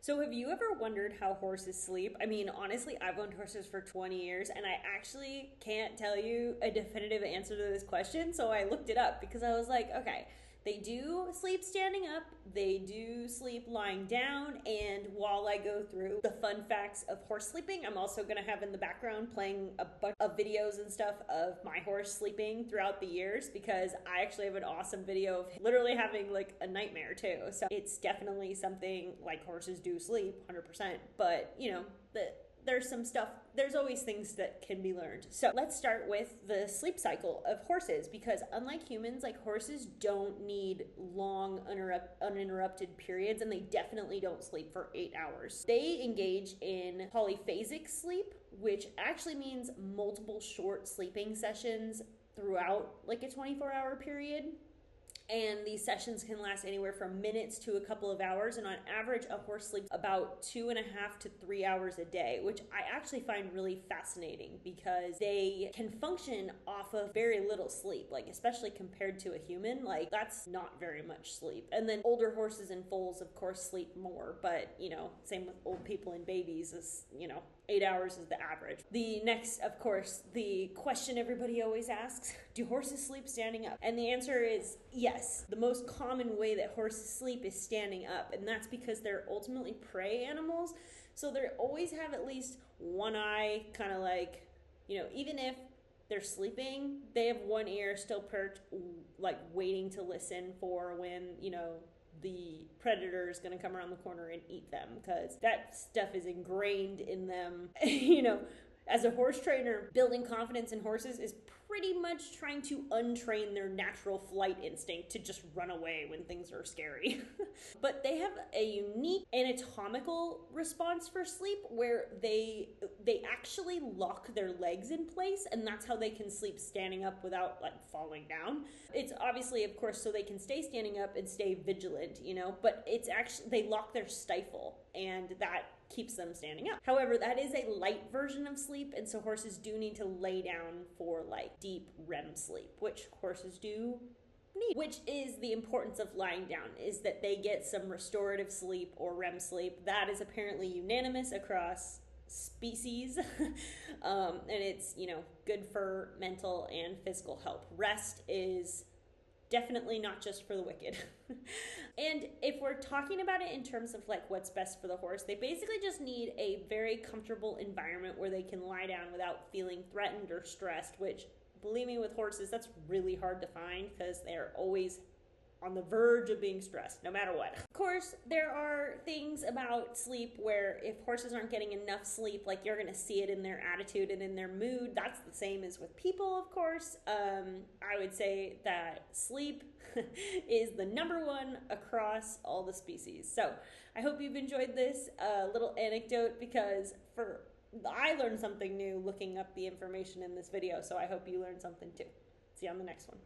So have you ever wondered how horses sleep? I mean, honestly, I've owned horses for 20 years and I actually can't tell you a definitive answer to this question. So I looked it up because I was like, okay, they do sleep standing up, they do sleep lying down, and while I go through the fun facts of horse sleeping, I'm also going to have in the background playing a bunch of videos and stuff of my horse sleeping throughout the years, because I actually have an awesome video of literally having like a nightmare too. So it's definitely something like horses do sleep 100%, but you know, there's some stuff, there's always things that can be learned. So let's start with the sleep cycle of horses, because unlike humans, like horses don't need long uninterrupted periods, and they definitely don't sleep for 8 hours. They engage in polyphasic sleep, which actually means multiple short sleeping sessions throughout like a 24-hour period. And these sessions can last anywhere from minutes to a couple of hours. And on average, a horse sleeps about 2.5 to 3 hours a day, which I actually find really fascinating because they can function off of very little sleep, like especially compared to a human. Like that's not very much sleep. And then older horses and foals, of course, sleep more. But, you know, same with old people and babies is, you know, 8 hours is the average. The next, of course, the question everybody always asks, do horses sleep standing up? And the answer is yes. The most common way that horses sleep is standing up, and that's because they're ultimately prey animals. So they always have at least one eye kind of like, you know, even if they're sleeping, they have one ear still perked, like waiting to listen for when, you know, the predator is going to come around the corner and eat them, because that stuff is ingrained in them. You know, as a horse trainer, building confidence in horses is pretty much trying to untrain their natural flight instinct to just run away when things are scary. But they have a unique anatomical response for sleep where they actually lock their legs in place, and that's how they can sleep standing up without like falling down. It's obviously, of course, so they can stay standing up and stay vigilant, you know, but it's actually, they lock their stifle, and that keeps them standing up. However, that is a light version of sleep, and so horses do need to lay down for like deep REM sleep, which horses do need. Which is the importance of lying down, is that they get some restorative sleep or REM sleep. That is apparently unanimous across species. And it's, you know, good for mental and physical health. Rest is definitely not just for the wicked. And if we're talking about it in terms of like what's best for the horse, they basically just need a very comfortable environment where they can lie down without feeling threatened or stressed, which, believe me, with horses, that's really hard to find because they're always on the verge of being stressed, no matter what. Of course, there are things about sleep where if horses aren't getting enough sleep, like you're gonna see it in their attitude and in their mood. That's the same as with people, of course. I would say that sleep is the #1 across all the species. So I hope you've enjoyed this little anecdote, because I learned something new looking up the information in this video, so I hope you learned something too. See you on the next one.